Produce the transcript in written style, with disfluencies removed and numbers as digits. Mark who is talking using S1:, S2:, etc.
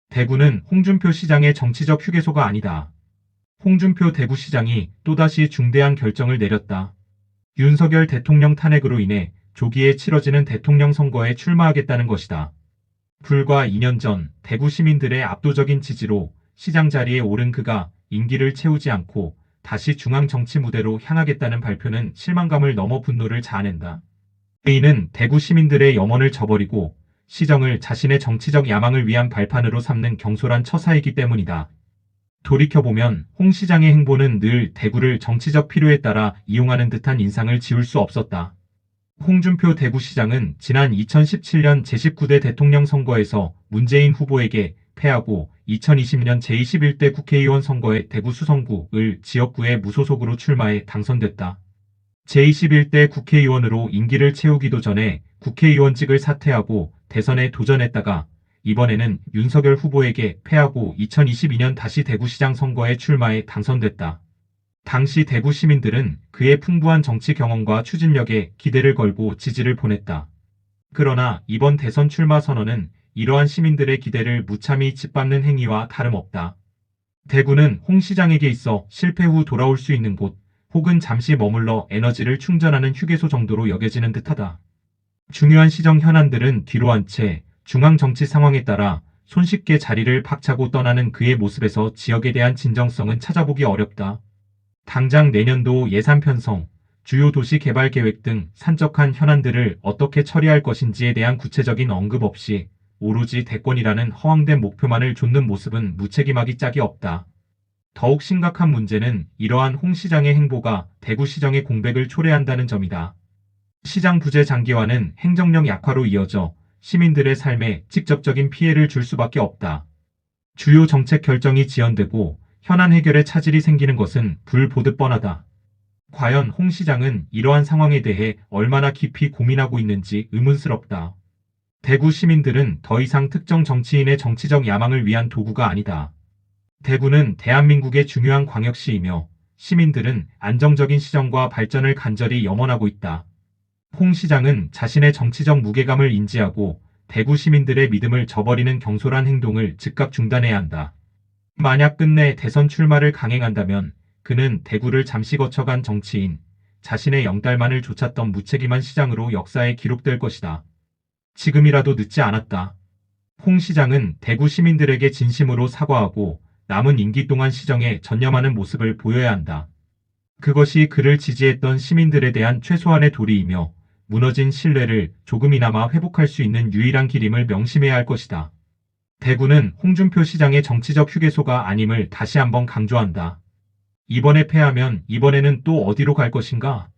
S1: 대구는 홍준표 시장의 정치적 휴게소가 아니다. 홍준표 대구시장이 또다시 중대한 결정을 내렸다. 윤석열 대통령 탄핵으로 인해 조기에 치러지는 대통령 선거에 출마하겠다는 것이다. 불과 2년 전 대구 시민들의 압도적인 지지로 시장 자리에 오른 그가 임기를 채우지 않고 다시 중앙 정치 무대로 향하겠다는 발표는 실망감을 넘어 분노를 자아낸다. 이는 대구 시민들의 염원을 저버리고 시정을 자신의 정치적 야망을 위한 발판으로 삼는 경솔한 처사이기 때문이다. 돌이켜보면 홍 시장의 행보는 늘 대구를 정치적 필요에 따라 이용하는 듯한 인상을 지울 수 없었다. 홍준표 대구시장은 지난 2017년 제19대 대통령 선거에서 문재인 후보에게 패하고 2020년 제21대 국회의원 선거에 대구 수성구을 지역구에 무소속으로 출마해 당선됐다. 제21대 국회의원으로 임기를 채우기도 전에 국회의원직을 사퇴하고 대선에 도전했다가 이번에는 윤석열 후보에게 패하고 2022년 다시 대구시장 선거에 출마해 당선됐다. 당시 대구 시민들은 그의 풍부한 정치 경험과 추진력에 기대를 걸고 지지를 보냈다. 그러나 이번 대선 출마 선언은 이러한 시민들의 기대를 무참히 짓밟는 행위와 다름없다. 대구는 홍 시장에게 있어 실패 후 돌아올 수 있는 곳, 혹은 잠시 머물러 에너지를 충전하는 휴게소 정도로 여겨지는 듯하다. 중요한 시정 현안들은 뒤로 한 채 중앙 정치 상황에 따라 손쉽게 자리를 박차고 떠나는 그의 모습에서 지역에 대한 진정성은 찾아보기 어렵다. 당장 내년도 예산 편성, 주요 도시 개발 계획 등 산적한 현안들을 어떻게 처리할 것인지에 대한 구체적인 언급 없이 오로지 대권이라는 허황된 목표만을 좇는 모습은 무책임하기 짝이 없다. 더욱 심각한 문제는 이러한 홍 시장의 행보가 대구시정의 공백을 초래한다는 점이다. 시장 부재 장기화는 행정력 약화로 이어져 시민들의 삶에 직접적인 피해를 줄 수밖에 없다. 주요 정책 결정이 지연되고 현안 해결에 차질이 생기는 것은 불보듯 뻔하다. 과연 홍 시장은 이러한 상황에 대해 얼마나 깊이 고민하고 있는지 의문스럽다. 대구 시민들은 더 이상 특정 정치인의 정치적 야망을 위한 도구가 아니다. 대구는 대한민국의 중요한 광역시이며 시민들은 안정적인 시정과 발전을 간절히 염원하고 있다. 홍 시장은 자신의 정치적 무게감을 인지하고 대구 시민들의 믿음을 저버리는 경솔한 행동을 즉각 중단해야 한다. 만약 끝내 대선 출마를 강행한다면 그는 대구를 잠시 거쳐간 정치인, 자신의 영달만을 좇았던 무책임한 시장으로 역사에 기록될 것이다. 지금이라도 늦지 않았다. 홍 시장은 대구 시민들에게 진심으로 사과하고 남은 임기 동안 시정에 전념하는 모습을 보여야 한다. 그것이 그를 지지했던 시민들에 대한 최소한의 도리이며 무너진 신뢰를 조금이나마 회복할 수 있는 유일한 길임을 명심해야 할 것이다. 대구는 홍준표 시장의 정치적 휴게소가 아님을 다시 한번 강조한다. 이번에 패하면 이번에는 또 어디로 갈 것인가?